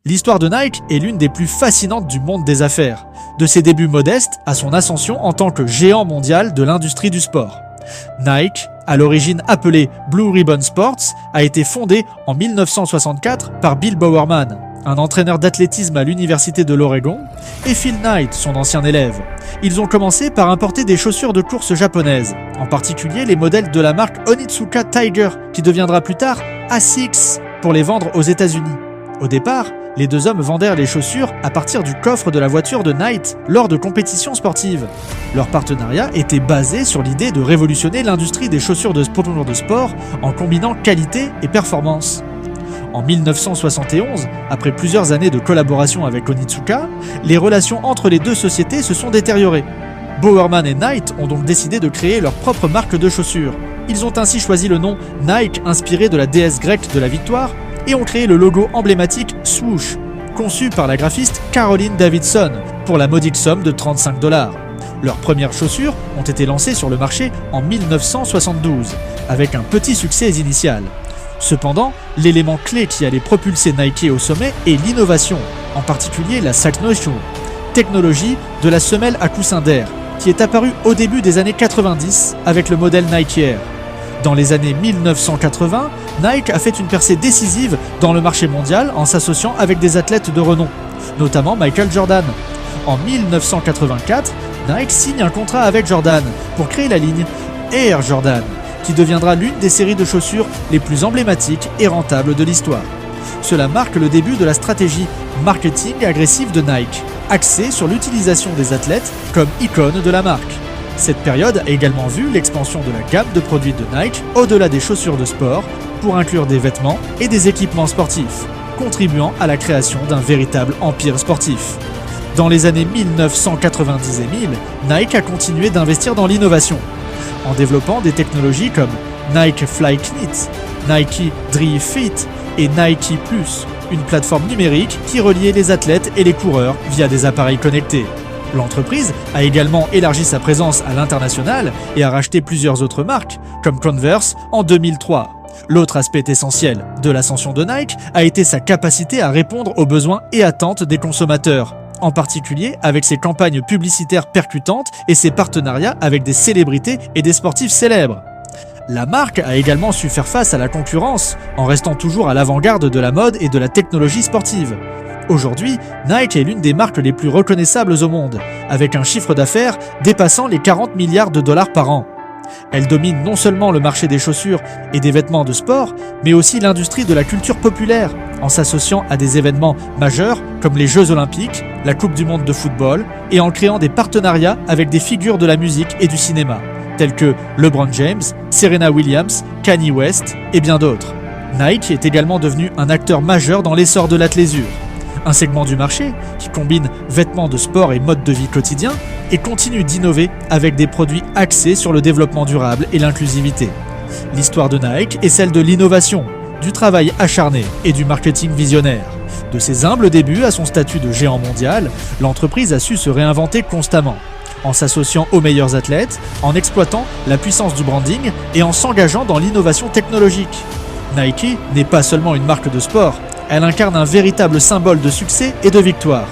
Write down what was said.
L'histoire de Nike est l'une des plus fascinantes du monde des affaires, de ses débuts modestes à son ascension en tant que géant mondial de l'industrie du sport. Nike, à l'origine appelé Blue Ribbon Sports, a été fondé en 1964 par Bill Bowerman, un entraîneur d'athlétisme à l'université de l'Oregon, et Phil Knight, son ancien élève. Ils ont commencé par importer des chaussures de course japonaises, en particulier les modèles de la marque Onitsuka Tiger, qui deviendra plus tard Asics, pour les vendre aux États-Unis. Au départ, les deux hommes vendèrent les chaussures à partir du coffre de la voiture de Knight lors de compétitions sportives. Leur partenariat était basé sur l'idée de révolutionner l'industrie des chaussures de sport en combinant qualité et performance. En 1971, après plusieurs années de collaboration avec Onitsuka, les relations entre les deux sociétés se sont détériorées. Bowerman et Knight ont donc décidé de créer leur propre marque de chaussures. Ils ont ainsi choisi le nom Nike inspiré de la déesse grecque de la victoire et ont créé le logo emblématique Swoosh, conçu par la graphiste Caroline Davidson pour la modique somme de $35. Leurs premières chaussures ont été lancées sur le marché en 1972, avec un petit succès initial. Cependant, l'élément clé qui allait propulser Nike au sommet est l'innovation, en particulier la Sacknoshoe, technologie de la semelle à coussin d'air, qui est apparue au début des années 90 avec le modèle Nike Air. Dans les années 1980, Nike a fait une percée décisive dans le marché mondial en s'associant avec des athlètes de renom, notamment Michael Jordan. En 1984, Nike signe un contrat avec Jordan pour créer la ligne Air Jordan, qui deviendra l'une des séries de chaussures les plus emblématiques et rentables de l'histoire. Cela marque le début de la stratégie marketing agressive de Nike, axée sur l'utilisation des athlètes comme icônes de la marque. Cette période a également vu l'expansion de la gamme de produits de Nike au-delà des chaussures de sport pour inclure des vêtements et des équipements sportifs, contribuant à la création d'un véritable empire sportif. Dans les années 1990 et 1000, Nike a continué d'investir dans l'innovation, en développant des technologies comme Nike Fly Knit, Nike Dri Fit et Nike Plus, une plateforme numérique qui reliait les athlètes et les coureurs via des appareils connectés. L'entreprise a également élargi sa présence à l'international et a racheté plusieurs autres marques, comme Converse en 2003. L'autre aspect essentiel de l'ascension de Nike a été sa capacité à répondre aux besoins et attentes des consommateurs, en particulier avec ses campagnes publicitaires percutantes et ses partenariats avec des célébrités et des sportifs célèbres. La marque a également su faire face à la concurrence, en restant toujours à l'avant-garde de la mode et de la technologie sportive. Aujourd'hui, Nike est l'une des marques les plus reconnaissables au monde, avec un chiffre d'affaires dépassant les 40 milliards de dollars par an. Elle domine non seulement le marché des chaussures et des vêtements de sport, mais aussi l'industrie de la culture populaire, en s'associant à des événements majeurs comme les Jeux Olympiques, la Coupe du Monde de football, et en créant des partenariats avec des figures de la musique et du cinéma, tels que LeBron James, Serena Williams, Kanye West et bien d'autres. Nike est également devenu un acteur majeur dans l'essor de l'athléisure, un segment du marché qui combine vêtements de sport et mode de vie quotidien et continue d'innover avec des produits axés sur le développement durable et l'inclusivité. L'histoire de Nike est celle de l'innovation, du travail acharné et du marketing visionnaire. De ses humbles débuts à son statut de géant mondial, l'entreprise a su se réinventer constamment, en s'associant aux meilleurs athlètes, en exploitant la puissance du branding et en s'engageant dans l'innovation technologique. Nike n'est pas seulement une marque de sport, elle incarne un véritable symbole de succès et de victoire.